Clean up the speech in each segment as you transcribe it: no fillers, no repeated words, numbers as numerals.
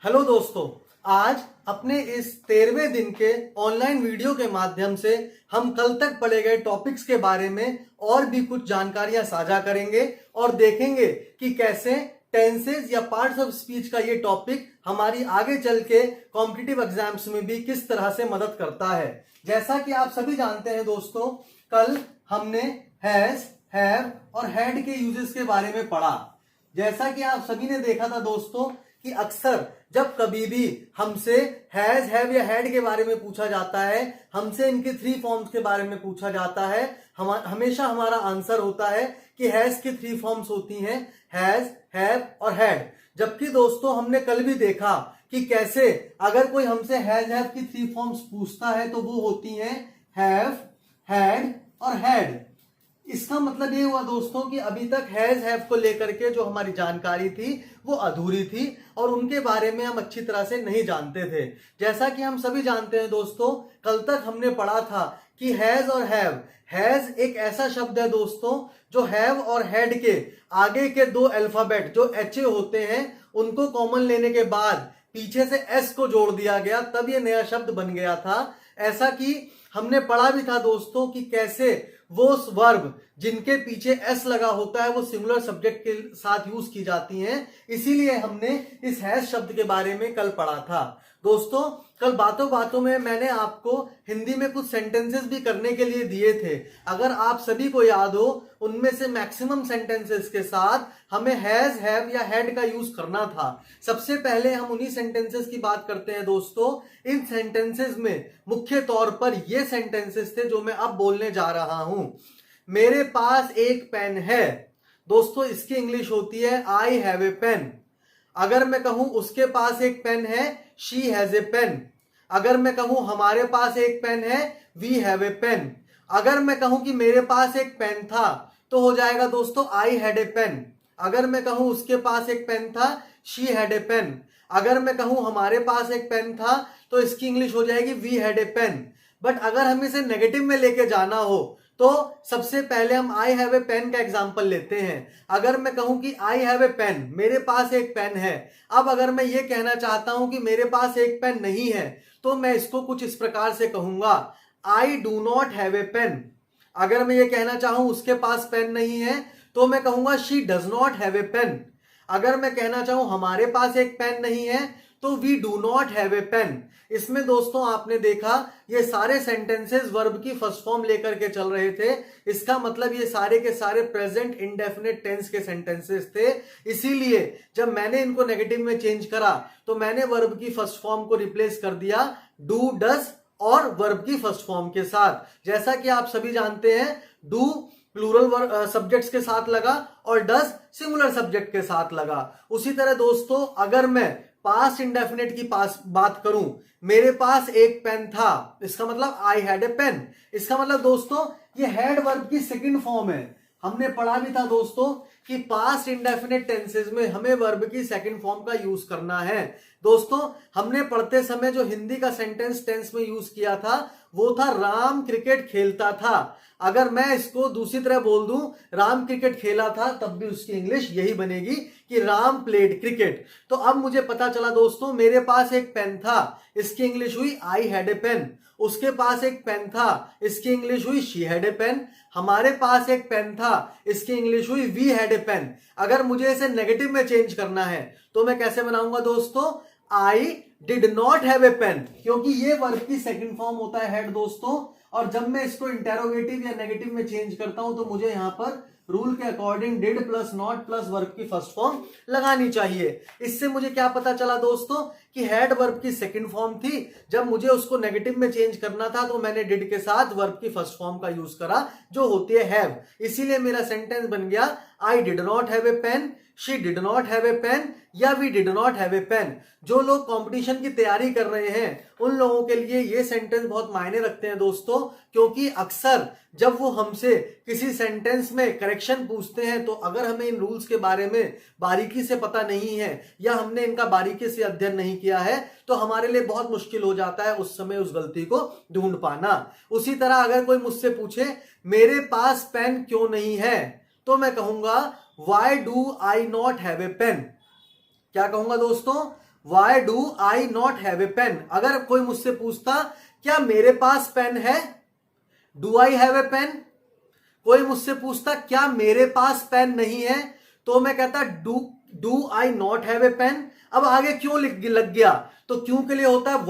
Hello दोस्तों, आज अपने इस 13वें दिन के ऑनलाइन वीडियो के माध्यम से हम कल तक पढ़े गए टॉपिक्स के बारे में और भी कुछ जानकारियां साझा करेंगे और देखेंगे कि कैसे टेंसेज या पार्ट्स ऑफ स्पीच का ये टॉपिक हमारी आगे चल के कॉम्पिटिटिव एग्जाम्स में भी किस तरह से मदद करता है। जैसा कि आप सभी जानते हैं दोस्तों, कल हमने हैज, हैव और हैड के यूजेस के बारे में पढ़ा। जैसा कि आप सभी ने देखा था दोस्तों कि अक्सर जब कभी भी हमसे हैज, हैव या हैड के बारे में पूछा जाता है, हमसे इनके 3 फॉर्म्स के बारे में पूछा जाता है, हमेशा हमारा आंसर होता है कि हैज की 3 फॉर्म्स होती हैं, हैज, हैव और हैड। जबकि दोस्तों हमने कल भी देखा कि कैसे अगर कोई हमसे हैज, हैव की 3 फॉर्म्स पूछता है तो वो होती हैं हैव, हैड और हैड। इसका मतलब ये हुआ दोस्तों कि अभी तक हैज, हैव को लेकर के जो हमारी जानकारी थी वो अधूरी थी और उनके बारे में हम अच्छी तरह से नहीं जानते थे। जैसा कि हम सभी जानते हैं दोस्तों, कल तक हमने पढ़ा था कि हैज और हैव, हैज एक ऐसा शब्द है दोस्तों जो हैव और हैड के आगे के 2 अल्फाबेट जो एच होते हैं उनको कॉमन लेने के बाद पीछे से एस को जोड़ दिया गया, तब ये नया शब्द बन गया था। ऐसा कि हमने पढ़ा भी था दोस्तों कि कैसे वो वर्ब जिनके पीछे एस लगा होता है वो सिंगुलर सब्जेक्ट के साथ यूज की जाती हैं, इसीलिए हमने इस हैज शब्द के बारे में कल पढ़ा था। दोस्तों कल बातों बातों में मैंने आपको हिंदी में कुछ सेंटेंसेस भी करने के लिए दिए थे। अगर आप सभी को याद हो, उनमें से मैक्सिमम सेंटेंसेस के साथ हमें हैज, हैव या हैड का यूज करना था। सबसे पहले हम उन्हीं सेंटेंसेस की बात करते हैं दोस्तों। इन सेंटेंसेस में मुख्य तौर पर ये सेंटेंसेस थे जो मैं अब बोलने जा रहा हूं। मेरे पास एक पेन है, दोस्तों इसकी इंग्लिश होती है आई हैव ए पेन। अगर मैं कहूं उसके पास एक पेन है, शी हैज ए पेन। अगर मैं कहूं हमारे पास एक पेन है, वी हैव ए पेन। अगर मैं कहूं कि मेरे पास एक पेन था तो हो जाएगा दोस्तों आई हैड ए पेन। अगर मैं कहूं उसके पास एक पेन था, शी हैड ए पेन। अगर मैं कहूं हमारे पास एक पेन था तो इसकी इंग्लिश हो जाएगी we had a pen. But अगर हम इसे नेगेटिव में लेके जाना हो तो सबसे पहले हम आई हैव ए पेन का एग्जाम्पल लेते हैं। अगर मैं कहूं कि आई हैव ए पेन, मेरे पास एक पेन है। अब अगर मैं ये कहना चाहता हूं कि मेरे पास एक पेन नहीं है तो मैं इसको कुछ इस प्रकार से कहूंगा, I do not have a pen. अगर मैं ये कहना चाहूं उसके पास पेन नहीं है तो मैं कहूंगा she does not have a pen. अगर मैं कहना चाहूं हमारे पास एक पेन नहीं है तो we do not have a pen. इसमें दोस्तों आपने देखा ये सारे सेंटेंसेस वर्ब की फर्स्ट फॉर्म लेकर के चल रहे थे। इसका मतलब ये सारे के सारे प्रेजेंट इंडेफिनिट टेंस के सेंटेंसेस थे। इसीलिए जब मैंने इनको नेगेटिव में चेंज करा तो मैंने वर्ब की फर्स्ट फॉर्म को रिप्लेस कर दिया डू, डज और वर्ब की फर्स्ट फॉर्म के साथ। जैसा कि आप सभी जानते हैं, डू प्लूरल सब्जेक्ट्स के साथ लगा और डज सिंगुलर सब्जेक्ट के साथ लगा। उसी तरह दोस्तों अगर मैं पास्ट इंडेफिनिट की बात करूं, मेरे पास एक पेन था, इसका मतलब आई हैड ए पेन। इसका मतलब दोस्तों ये हैड वर्ब की सेकंड फॉर्म है। हमने पढ़ा भी था दोस्तों कि पास्ट इंडेफिनिट टेंसेस में हमें वर्ब की सेकंड फॉर्म का यूज करना है। दोस्तों हमने पढ़ते समय जो हिंदी का सेंटेंस टेंस में यूज किया था वो था राम क्रिकेट खेलता था। अगर मैं इसको दूसरी तरह बोल दूं राम क्रिकेट खेला था, तब भी उसकी इंग्लिश यही बनेगी कि राम प्लेड क्रिकेट। तो अब मुझे पता चला दोस्तों मेरे पास एक पेन था, इसकी इंग्लिश हुई आई हैड ए पेन। उसके पास एक पेन था, इसकी इंग्लिश हुई शी हैड ए पेन। हमारे पास एक पेन था, इसकी इंग्लिश हुई वी हैड ए पेन। अगर मुझे इसे नेगेटिव में चेंज करना है तो मैं कैसे बनाऊंगा दोस्तों, I did not have a pen, क्योंकि ये वर्ब की सेकंड फॉर्म होता है हैड दोस्तों। और जब मैं इसको इंटेरोगेटिव या नेगेटिव में चेंज करता हूं तो मुझे यहां पर रूल के according did plus not plus verb की फर्स्ट फॉर्म लगानी चाहिए। इससे मुझे क्या पता चला दोस्तों कि हैड वर्ब की सेकंड फॉर्म थी। जब मुझे उसको नेगेटिव में चेंज करना था तो मैंने डिड के साथ वर्ब की फर्स्ट फॉर्म का यूज करा जो होती है हैव। इसीलिए मेरा सेंटेंस बन गया I did not have a pen, she did not have a pen या we did not have a pen. जो लोग कंपटीशन की तैयारी कर रहे हैं उन लोगों के लिए ये सेंटेंस बहुत मायने रखते हैं दोस्तों, क्योंकि अक्सर जब वो हमसे किसी सेंटेंस में करेक्शन पूछते हैं तो अगर हमें इन रूल्स के बारे में बारीकी से पता नहीं है या हमने इनका बारीकी से अध्ययन नहीं किया है तो हमारे लिए बहुत मुश्किल हो जाता है उस समय उस गलती को ढूंढ पाना। उसी तरह अगर कोई मुझसे पूछे मेरे पास पेन क्यों नहीं है तो मैं कहूंगा Why do I not have a pen? क्या कहूंगा दोस्तों, why do I not have a pen. अगर कोई मुझसे पूछता क्या मेरे पास पेन है, do I have a pen. कोई मुझसे पूछता क्या मेरे पास पेन नहीं है, तो मैं कहता do I not have a pen. अब आगे क्यों लग गया, तो क्यों के लिए होता है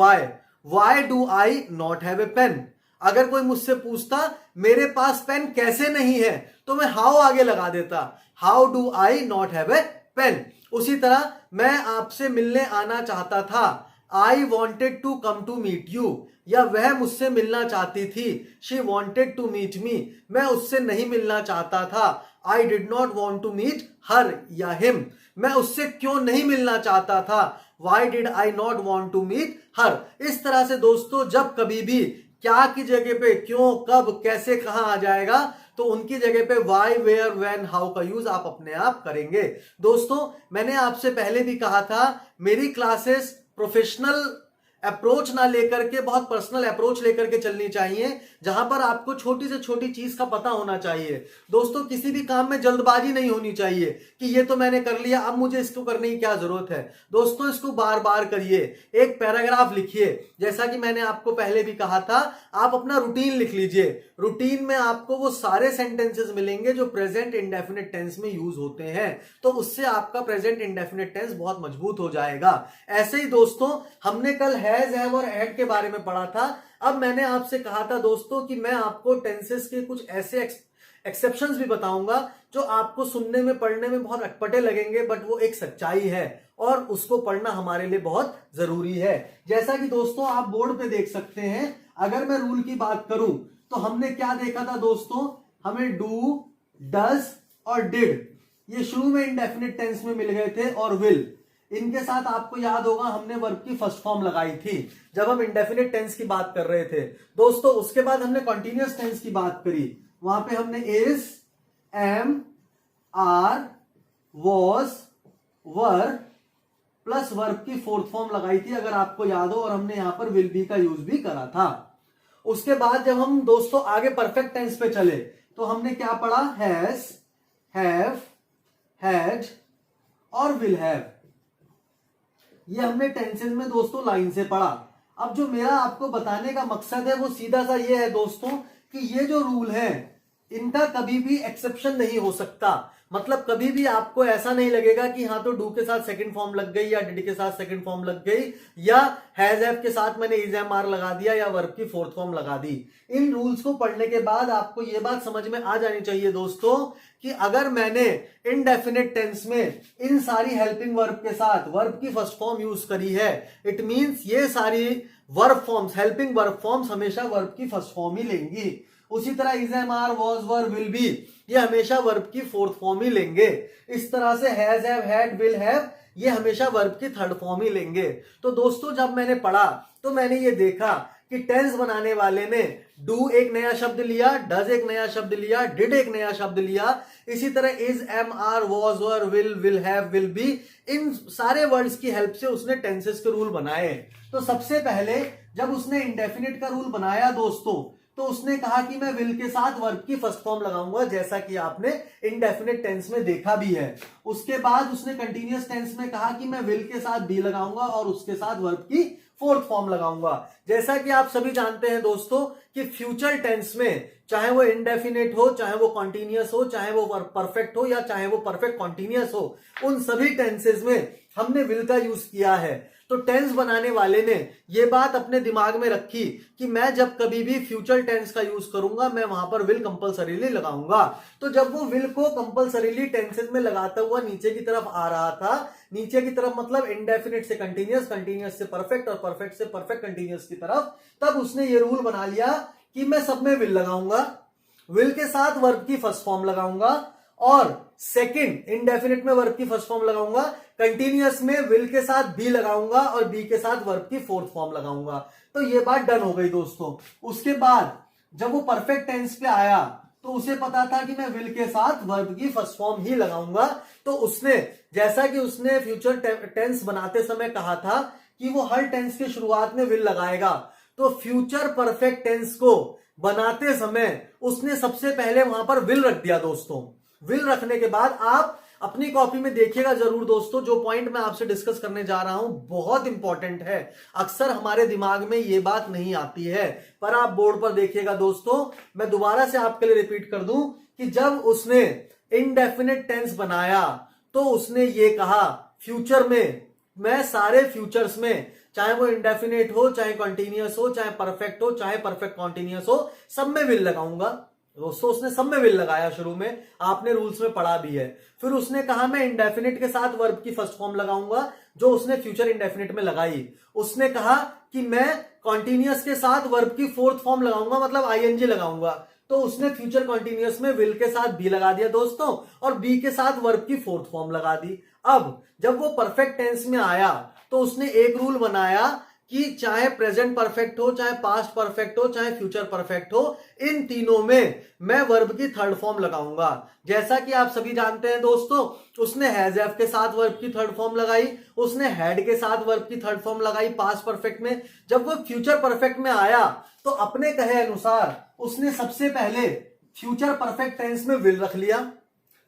why do I not have a pen. अगर कोई मुझसे पूछता मेरे पास पेन कैसे नहीं है, तो मैं हाउ आगे लगा देता, how do I not have a pen. उसी तरह मैं आपसे मिलने आना चाहता था, I wanted to come to meet you, या वह मुझसे मिलना चाहती थी, she wanted to meet me, मैं उससे नहीं मिलना चाहता था, I did not want to meet her या हिम, मैं उससे क्यों नहीं मिलना चाहता था, why did I not want to meet her. इस तरह से दोस्तों जब कभी भी क्या की जगह पे क्यों, कब, कैसे, कहां आ जाएगा, तो उनकी जगह पे वाई, वेयर, व्हेन, हाउ का यूज आप अपने आप करेंगे। दोस्तों मैंने आपसे पहले भी कहा था मेरी क्लासेस प्रोफेशनल अप्रोच ना लेकर के बहुत पर्सनल अप्रोच लेकर के चलनी चाहिए, जहां पर आपको छोटी से छोटी चीज का पता होना चाहिए। दोस्तों किसी भी काम में जल्दबाजी नहीं होनी चाहिए कि ये तो मैंने कर लिया, अब मुझे इसको करने की क्या जरूरत है। दोस्तों इसको बार बार करिए, एक पैराग्राफ लिखिए, जैसा कि मैंने आपको पहले भी कहा था, आप अपना रूटीन लिख लीजिए। रूटीन में आपको वो सारे सेंटेंसेस मिलेंगे जो प्रेजेंट इंडेफिनिट टेंस में यूज होते हैं, तो उससे आपका प्रेजेंट इंडेफिनिट टेंस बहुत मजबूत हो जाएगा। ऐसे ही दोस्तों हमने कल हैज, हैव और हैड के बारे में पढ़ा था। अब मैंने आपसे कहा था दोस्तों कि मैं आपको टेंसेस के कुछ ऐसे एक्सेप्शंस भी बताऊंगा जो आपको सुनने में, पढ़ने में बहुत अटपटे लगेंगे, बट वो एक सच्चाई है और उसको पढ़ना हमारे लिए बहुत जरूरी है। जैसा कि दोस्तों आप बोर्ड पे देख सकते हैं, अगर मैं रूल की बात करूं तो हमने क्या देखा था दोस्तों, हमें डू, डज और डिड ये शुरू में इंडेफिनिट टेंस में मिल गए थे, और विल, इनके साथ आपको याद होगा हमने वर्ब की फर्स्ट फॉर्म लगाई थी जब हम इंडेफिनिट टेंस की बात कर रहे थे दोस्तों। उसके बाद हमने कॉन्टिन्यूअस टेंस की बात करी, वहां पे हमने is, am, are, was, were plus verb की फोर्थ फॉर्म लगाई थी अगर आपको याद हो, और हमने यहां पर विल बी का यूज भी करा था। उसके बाद जब हम दोस्तों आगे परफेक्ट टेंस पे चले तो हमने क्या पढ़ा, हैज, हैव, हैड और विल हैव, ये हमने टेंसेस में दोस्तों लाइन से पढ़ा। अब जो मेरा आपको बताने का मकसद है वो सीधा सा ये है दोस्तों कि ये जो रूल है इनका कभी भी एक्सेप्शन नहीं हो सकता। मतलब कभी भी आपको ऐसा नहीं लगेगा कि हाँ तो डू के साथ सेकंड फॉर्म लग गई या डिड के साथ सेकंड फॉर्म लग गई या हैज हैव के साथ मैंने इज एम आर लगा दिया या वर्ब की फोर्थ फॉर्म लगा दी। इन रूल्स को पढ़ने के बाद आपको ये बात समझ में आ जानी चाहिए दोस्तों कि अगर मैंने इनडेफिनिट टेंस में इन सारी हेल्पिंग वर्ब के साथ वर्ब की फर्स्ट फॉर्म यूज करी है, इट मींस ये सारी verb forms, helping verb forms हमेशा वर्ब की फर्स्ट फॉर्म ही लेंगी। उसी तरह is am are, was, were, will be ये हमेशा वर्ब की फोर्थ फॉर्म ही लेंगे। इस तरह से has, have, had, will have ये हमेशा वर्ब की थर्ड फॉर्म ही लेंगे। तो दोस्तों जब मैंने पढ़ा तो मैंने ये देखा कि टेंस बनाने वाले ने डू एक नया शब्द लिया, डज एक नया शब्द लिया, डिड एक नया शब्द लिया, इसी तरह is, am, are, was, were, will have, will be इन सारे वर्ड्स की हेल्प से उसने टेंसेस के रूल बनाए। तो सबसे पहले जब उसने इंडेफिनिट का रूल बनाया दोस्तों तो उसने कहा कि मैं विल के साथ वर्ब की फर्स्ट फॉर्म लगाऊंगा, जैसा कि आपने इंडेफिनिट टेंस में देखा भी है। उसके बाद उसने कंटीन्यूअस टेंस में कहा कि मैं विल के साथ बी लगाऊंगा और उसके साथ वर्ब की फोर्थ फॉर्म लगाऊंगा। जैसा कि आप सभी जानते हैं दोस्तों कि फ्यूचर टेंस में चाहे वो इंडेफिनिट हो, चाहे वो कॉन्टिन्यूअस हो, चाहे वो परफेक्ट हो या चाहे वो परफेक्ट कॉन्टिन्यूअस हो, उन सभी टेंसेस में हमने विल का यूज किया है। तो टेंस बनाने वाले ने ये बात अपने दिमाग में रखी कि मैं जब कभी भी फ्यूचर टेंस का यूज करूंगा मैं वहां पर विल कंपलसरीली लगाऊंगा। तो जब वो विल को कंपलसरीली टेंसेस में लगाता हुआ नीचे की तरफ आ रहा था, नीचे की तरफ मतलब इंडेफिनिट से कंटीन्यूअस, कंटीन्यूअस से परफेक्ट और परफेक्ट से परफेक्ट कंटीन्यूअस की तरफ, तब उसने ये रूल बना लिया कि मैं सब में विल लगाऊंगा, विल के साथ वर्ब की फर्स्ट फॉर्म लगाऊंगा और सेकंड इंडेफिनिट में वर्ब की फर्स्ट फॉर्म लगाऊंगा, कंटीन्यूअस में विल के साथ बी लगाऊंगा और बी के साथ वर्ब की फोर्थ फॉर्म लगाऊंगा। तो ये बात डन हो गई दोस्तों। उसके बाद जब वो परफेक्ट टेंस पे आया तो उसे पता था कि मैं विल के साथ वर्ब की फर्स्ट फॉर्म ही लगाऊंगा। तो उसने, जैसा कि उसने फ्यूचर टेंस बनाते समय कहा था कि वो हर टेंस की शुरुआत में विल लगाएगा, तो फ्यूचर परफेक्ट टेंस को बनाते समय उसने सबसे पहले वहां पर विल रख दिया दोस्तों। विल रखने के बाद आप अपनी कॉपी में देखिएगा जरूर दोस्तों। जो पॉइंट मैं आपसे डिस्कस करने जा रहा हूं बहुत इंपॉर्टेंट है, अक्सर हमारे दिमाग में ये बात नहीं आती है, पर आप बोर्ड पर देखिएगा दोस्तों। मैं दोबारा से आपके लिए रिपीट कर दूं कि जब उसने इनडेफिनेट टेंस बनाया तो उसने ये कहा फ्यूचर में, मैं सारे फ्यूचर्स में, चाहे वो इंडेफिनेट हो, चाहे कॉन्टिन्यूअस हो, चाहे परफेक्ट हो, चाहे परफेक्ट कॉन्टिन्यूअस हो, सब में विल लगाऊंगा। दोस्तों उसने सब में विल लगाया, शुरू में आपने रूल्स में पढ़ा भी है। फिर उसने कहा मैं इंडेफिनेट के साथ वर्ब की फर्स्ट फॉर्म लगाऊंगा, जो उसने फ्यूचर इंडेफिनेट में लगाई। उसने कहा कि मैं कॉन्टिन्यूअस के साथ वर्ब की फोर्थ फॉर्म लगाऊंगा, मतलब आईएनजी लगाऊंगा, तो उसने फ्यूचर कॉन्टिन्यूअस में विल के साथ बी लगा दिया दोस्तों, और बी के साथ वर्ब की फोर्थ फॉर्म लगा दी। अब जब वो परफेक्ट टेंस में आया तो उसने एक रूल बनाया कि चाहे प्रेजेंट परफेक्ट हो, चाहे पास्ट परफेक्ट हो, चाहे फ्यूचर परफेक्ट हो, इन तीनों में मैं वर्ब की थर्ड फॉर्म लगाऊंगा। जैसा कि आप सभी जानते हैं दोस्तों, उसने हैज हैव के साथ वर्ब की थर्ड फॉर्म लगाई, उसने हैड के साथ वर्ब की थर्ड फॉर्म लगाई पास्ट परफेक्ट में। जब वो फ्यूचर परफेक्ट में आया तो अपने कहे अनुसार उसने सबसे पहले फ्यूचर परफेक्ट टेंस में विल रख लिया।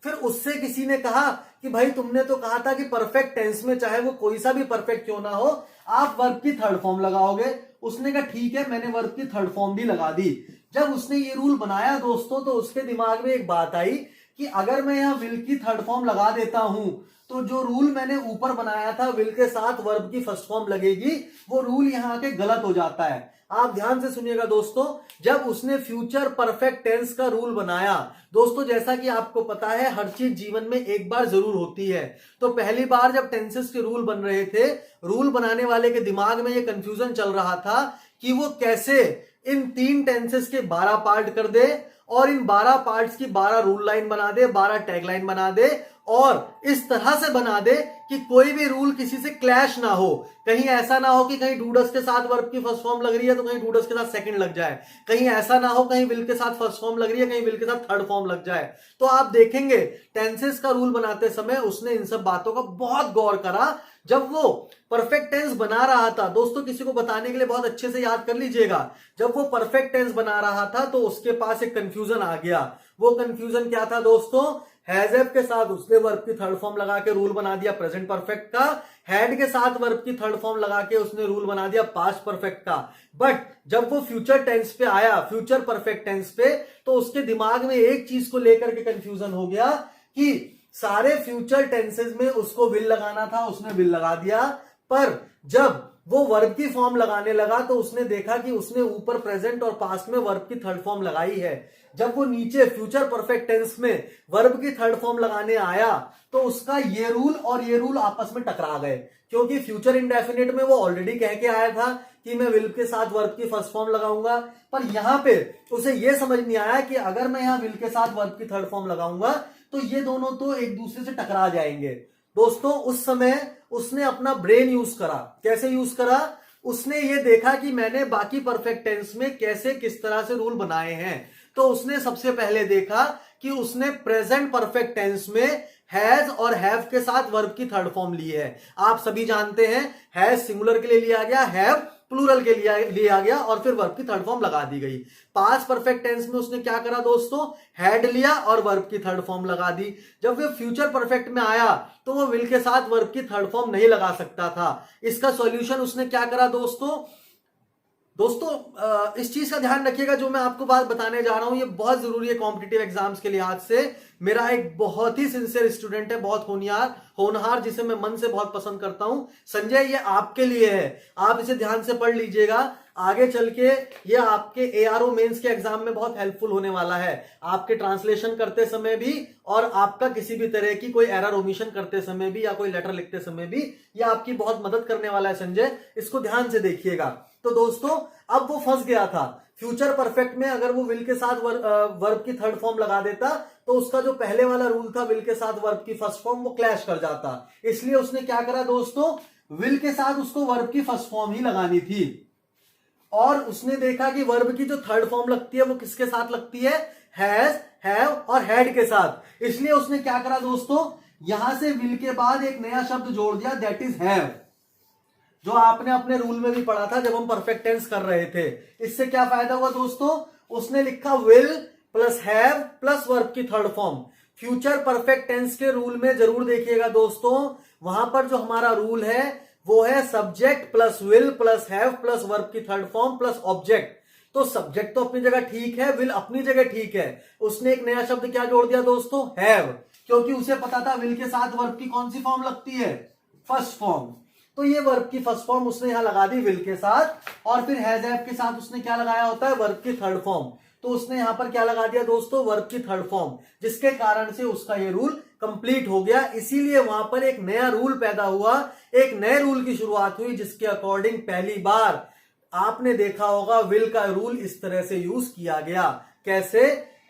फिर उससे किसी ने कहा कि भाई तुमने तो कहा था कि परफेक्ट टेंस में चाहे वो कोई सा भी परफेक्ट क्यों ना हो आप वर्ब की थर्ड फॉर्म लगाओगे। उसने कहा ठीक है, मैंने वर्ब की थर्ड फॉर्म भी लगा दी। जब उसने ये रूल बनाया दोस्तों तो उसके दिमाग में एक बात आई कि अगर मैं यहां विल की थर्ड फॉर्म लगा देता हूं तो जो रूल मैंने ऊपर बनाया था विल के साथ वर्ब की फर्स्ट फॉर्म लगेगी, वो रूल यहां के गलत हो जाता है। आप ध्यान से सुनिएगा दोस्तों, जब उसने फ्यूचर परफेक्ट टेंस का रूल बनाया दोस्तों, जैसा कि आपको पता है हर चीज जीवन में एक बार जरूर होती है, तो पहली बार जब टेंसेस के रूल बन रहे थे, रूल बनाने वाले के दिमाग में ये कंफ्यूजन चल रहा था कि वो कैसे इन 3 टेंसेस के 12 पार्ट कर दे और इन 12 पार्ट्स की 12 रूल लाइन बना दे, 12 टैग लाइन बना दे, और इस तरह से बना दे कि कोई भी रूल किसी से क्लैश ना हो। कहीं ऐसा ना हो कि कहीं डूडस के साथ वर्ब की फर्स्ट फॉर्म लग रही है तो कहीं डूडस के साथ सेकंड लग जाए, कहीं ऐसा ना हो कहीं विल के साथ फर्स्ट फॉर्म लग रही है कहीं विल के साथ थर्ड फॉर्म लग जाए। तो आप देखेंगे टेंसेस का रूल बनाते समय उसने इन सब बातों का बहुत गौर करा। जब वो परफेक्ट टेंस बना रहा था दोस्तों, किसी को बताने के लिए बहुत अच्छे से याद कर लीजिएगा, जब वो परफेक्ट टेंस बना रहा था तो उसके पास एक कंफ्यूजन आ गया। वो कंफ्यूजन क्या था दोस्तों, हैज हैव के साथ उसने वर्ब की थर्ड फॉर्म लगा के रूल बना दिया प्रेजेंट परफेक्ट का, हैड के साथ वर्ब की थर्ड फॉर्म लगा के उसने रूल बना दिया पास्ट परफेक्ट का। बट जब वो फ्यूचर टेंस पे आया, फ्यूचर परफेक्ट टेंस पे, तो उसके दिमाग में एक चीज को लेकर के कंफ्यूजन हो गया कि सारे फ्यूचर टेंसेस में उसको विल लगाना था, उसने विल लगा दिया, पर जब वो वर्ब की फॉर्म लगाने लगा तो उसने देखा कि उसने ऊपर प्रेजेंट और पास्ट में वर्ब की थर्ड फॉर्म लगाई है। जब वो नीचे फ्यूचर परफेक्ट टेंस में वर्ब की थर्ड फॉर्म लगाने आया तो उसका ये रूल और ये रूल आपस में टकरा गए, क्योंकि फ्यूचर इंडेफिनिट में वो ऑलरेडी कह के आया था कि मैं विल के साथ वर्ब की फर्स्ट फॉर्म लगाऊंगा, पर यहां पे उसे ये समझ नहीं आया कि अगर मैं यहां विल के साथ वर्ब की थर्ड फॉर्म लगाऊंगा तो ये दोनों तो एक दूसरे से टकरा जाएंगे। दोस्तों उस समय उसने अपना ब्रेन यूज करा। कैसे यूज करा, उसने ये देखा कि मैंने बाकी परफेक्ट टेंस में कैसे किस तरह से रूल बनाए हैं। तो उसने सबसे पहले देखा कि उसने प्रेजेंट परफेक्ट टेंस में हैज और हैव के साथ वर्ब की थर्ड फॉर्म ली है। आप सभी जानते हैं हैज सिंगुलर के लिए लिया गया, हैव प्लूरल के लिए लिया गया और फिर वर्ब की थर्ड फॉर्म लगा दी गई। पास्ट परफेक्ट टेंस में उसने क्या करा दोस्तों, हैड लिया और वर्ब की थर्ड फॉर्म लगा दी। जब वो फ्यूचर परफेक्ट में आया तो वो विल के साथ वर्ब की थर्ड फॉर्म नहीं लगा सकता था। इसका सॉल्यूशन उसने क्या करा दोस्तों, इस चीज का ध्यान रखिएगा, जो मैं आपको बात बताने जा रहा हूं ये बहुत जरूरी है कॉम्पिटिटिव एग्जाम्स के लिहाज से। मेरा एक बहुत ही सिंसियर स्टूडेंट है, बहुत होनहार, जिसे मैं मन से बहुत पसंद करता हूं, संजय, ये आपके लिए है, आप इसे ध्यान से पढ़ लीजिएगा। आगे चल के ये आपके एआरओ मेंस के एग्जाम में बहुत हेल्पफुल होने वाला है, आपके ट्रांसलेशन करते समय भी और आपका किसी भी तरह की कोई एरर ओमिशन करते समय भी या कोई लेटर लिखते समय भी ये आपकी बहुत मदद करने वाला है संजय, इसको ध्यान से देखिएगा। तो दोस्तों अब वो फंस गया था फ्यूचर परफेक्ट में, अगर वो विल के साथ वर्ब की थर्ड फॉर्म लगा देता तो उसका जो पहले वाला रूल था विल के साथ वर्ब की फर्स्ट फॉर्म वो क्लैश कर जाता। इसलिए उसने क्या करा दोस्तों, विल के साथ उसको वर्ब की फर्स्ट फॉर्म ही लगानी थी, और उसने देखा कि वर्ब की जो थर्ड फॉर्म लगती है वो किसके साथ लगती है, हैज, हैव और हैड के साथ। इसलिए उसने क्या करा दोस्तों, यहां से विल के बाद एक नया शब्द जोड़ दिया, दैट इज हैव, जो आपने अपने रूल में भी पढ़ा था जब हम परफेक्ट टेंस कर रहे थे। इससे क्या फायदा हुआ दोस्तों, उसने लिखा will plus have plus verb की third form. Future perfect tense के रूल में जरूर देखिएगा दोस्तों, वहां पर जो हमारा रूल है वो है subject plus will plus have plus verb की थर्ड फॉर्म प्लस ऑब्जेक्ट। तो सब्जेक्ट तो अपनी जगह ठीक है, विल अपनी जगह ठीक है, उसने एक नया शब्द क्या जोड़ दिया दोस्तों, हैव, क्योंकि उसे पता था विल के साथ वर्ब की कौन सी फॉर्म लगती है, फर्स्ट फॉर्म। तो ये वर्ब की फर्स्ट फॉर्म उसने यहां लगा दी विल के साथ, और फिर हैज हैव के साथ उसने क्या लगाया होता है, वर्ब की थर्ड फॉर्म। तो उसने यहां पर क्या लगा दिया दोस्तों, वर्ब की थर्ड फॉर्म, जिसके कारण से उसका ये रूल कंप्लीट हो गया। इसीलिए वहां पर एक नया रूल पैदा हुआ, एक नए रूल की शुरुआत हुई, जिसके अकॉर्डिंग पहली बार आपने देखा होगा विल का रूल इस तरह से यूज किया गया। कैसे,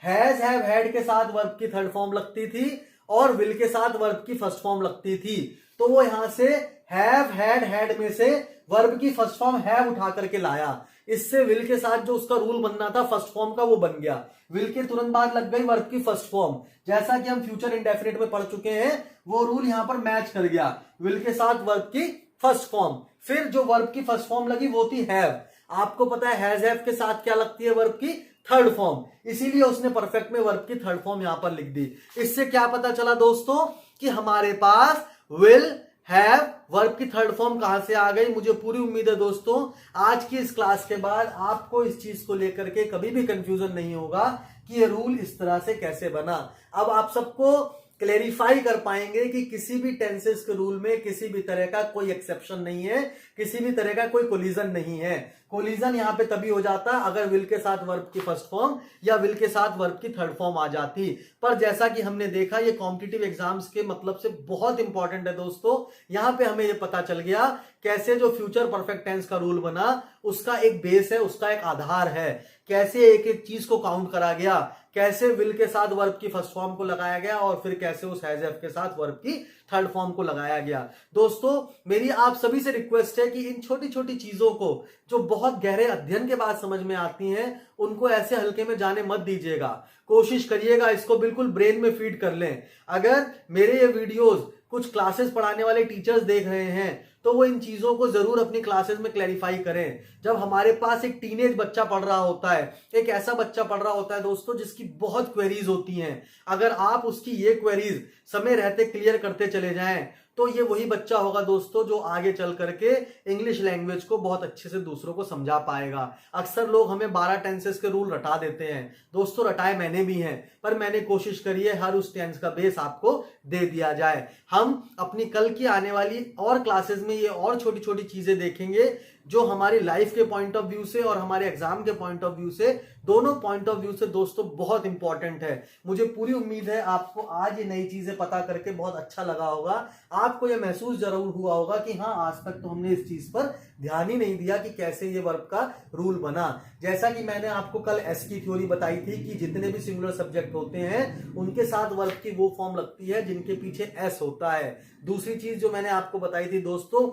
हैज हैव हैड के साथ वर्ब की थर्ड फॉर्म लगती थी और विल के साथ वर्ब की फर्स्ट फॉर्म लगती थी। तो वो यहां से हैव हैड हैड में से वर्ब की फर्स्ट फॉर्म हैव उठा करके लाया। इससे विल के साथ जो उसका रूल बनना था फर्स्ट फॉर्म का, वो बन गया। विल के तुरंत बाद लग गई वर्ब की फर्स्ट फॉर्म, जैसा कि हम फ्यूचर इंडेफिनिट में पढ़ चुके हैं, वो रूल यहां पर मैच कर गया, विल के साथ वर्ब की फर्स्ट फॉर्म। फिर जो वर्ब की फर्स्ट फॉर्म लगी वो थी हैव। आपको पता है हैज हैव के साथ क्या लगती है, वर्ब की थर्ड फॉर्म, इसीलिए उसने परफेक्ट में वर्ब की थर्ड फॉर्म यहां पर लिख दी। इससे क्या पता चला दोस्तों कि हमारे पास विल हैव वर्ब की थर्ड फॉर्म कहां से आ गई। मुझे पूरी उम्मीद है दोस्तों आज की इस क्लास के बाद आपको इस चीज को लेकर के कभी भी कंफ्यूजन नहीं होगा कि ये रूल इस तरह से कैसे बना। अब आप सबको क्लेरिफाई कर पाएंगे कि किसी भी टेंसेस के रूल में किसी भी तरह का कोई एक्सेप्शन नहीं है, किसी भी तरह का कोई कोलिजन नहीं है। कोलिजन यहां पे तभी हो जाता अगर विल के साथ वर्ब की फर्स्ट फॉर्म या विल के साथ वर्ब की थर्ड फॉर्म आ जाती। पर जैसा कि हमने देखा ये कॉम्पिटिटिव एग्जाम्स के मतलब से बहुत इंपॉर्टेंट है दोस्तों। यहां पे हमें ये पता चल गया कैसे जो फ्यूचर परफेक्ट टेंस का रूल बना उसका एक बेस है, उसका एक आधार है, कैसे एक एक चीज को काउंट करा गया, कैसे विल के साथ वर्ब की फर्स्ट फॉर्म को लगाया गया और फिर कैसे उस हैज हैव के साथ वर्ब की थर्ड फॉर्म को लगाया गया। दोस्तों मेरी आप सभी से रिक्वेस्ट है कि इन छोटी छोटी चीजों को जो बहुत गहरे अध्ययन के बाद समझ में आती हैं उनको ऐसे हल्के में जाने मत दीजिएगा। कोशिश करिएगा इसको बिल्कुल ब्रेन में फीड कर लें। अगर मेरे ये वीडियोस कुछ क्लासेस पढ़ाने वाले टीचर्स देख रहे हैं तो वो इन चीजों को जरूर अपनी क्लासेस में क्लैरिफाई करें। जब हमारे पास एक टीनेज बच्चा पढ़ रहा होता है, एक ऐसा बच्चा पढ़ रहा होता है दोस्तों जिसकी बहुत क्वेरीज होती हैं, अगर आप उसकी ये क्वेरीज समय रहते क्लियर करते चले जाएं तो ये वही बच्चा होगा दोस्तों जो आगे चल करके इंग्लिश लैंग्वेज को बहुत अच्छे से दूसरों को समझा पाएगा। अक्सर लोग हमें 12 टेंसेस के रूल रटा देते हैं दोस्तों, रटाए मैंने भी हैं, पर मैंने कोशिश करी है हर उस टेंस का बेस आपको दे दिया जाए। हम अपनी कल की आने वाली और क्लासेस में ये और छोटी छोटी चीजें देखेंगे जो हमारी लाइफ के पॉइंट ऑफ व्यू से और हमारे एग्जाम के पॉइंट ऑफ व्यू से, दोनों पॉइंट ऑफ व्यू से दोस्तों बहुत इंपॉर्टेंट है। मुझे पूरी उम्मीद है आपको आज ये नई चीजें पता करके बहुत अच्छा लगा होगा। आपको ये महसूस जरूर हुआ होगा कि हाँ आज तक तो हमने इस चीज पर ध्यान ही नहीं दिया कि कैसे ये वर्ब का रूल बना। जैसा कि मैंने आपको कल एस की थ्योरी बताई थी कि जितने भी सिंगुलर सब्जेक्ट होते हैं उनके साथ वर्ब की वो फॉर्म लगती है जिनके पीछे एस होता है। दूसरी चीज जो मैंने आपको बताई थी दोस्तों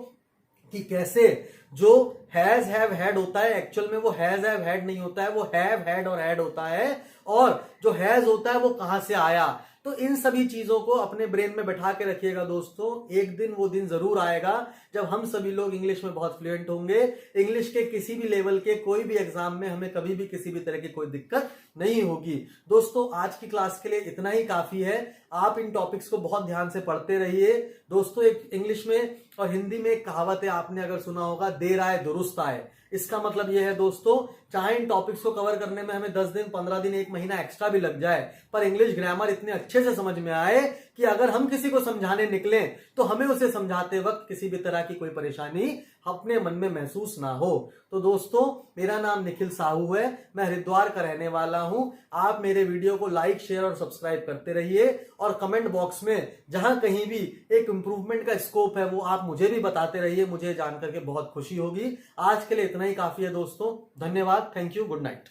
कि कैसे जो हैज हैव हैड होता है एक्चुअल में वो हैज हैव हैड नहीं होता है, वो हैव हैड और हैड होता है, और जो हैज होता है वो कहां से आया। तो इन सभी चीजों को अपने ब्रेन में बैठा के रखिएगा दोस्तों। एक दिन वो दिन जरूर आएगा जब हम सभी लोग इंग्लिश में बहुत फ्लुएंट होंगे। इंग्लिश के किसी भी लेवल के कोई भी एग्जाम में हमें कभी भी किसी भी तरह की कोई दिक्कत नहीं होगी। दोस्तों आज की क्लास के लिए इतना ही काफी है। आप इन टॉपिक्स को बहुत ध्यान से पढ़ते रहिए दोस्तों। एक इंग्लिश में और हिंदी में एक कहावत है, आपने अगर सुना होगा, देर आए दुरुस्त आए। इसका मतलब यह है दोस्तों चाहे इन टॉपिक्स को कवर करने में हमें 10 दिन 15 दिन 1 महीना एक्स्ट्रा भी लग जाए, पर इंग्लिश ग्रामर इतने अच्छे से समझ में आए कि अगर हम किसी को समझाने निकले तो हमें उसे समझाते वक्त किसी भी तरह की कोई परेशानी अपने मन में महसूस ना हो। तो दोस्तों मेरा नाम निखिल साहू है, मैं हरिद्वार का रहने वाला हूं। आप मेरे वीडियो को लाइक शेयर और सब्सक्राइब करते रहिए और कमेंट बॉक्स में जहां कहीं भी एक इंप्रूवमेंट का स्कोप है वो आप मुझे भी बताते रहिए, मुझे जान करके बहुत खुशी होगी। आज के लिए इतना ही काफी है दोस्तों। धन्यवाद, थैंक यू, गुड नाइट।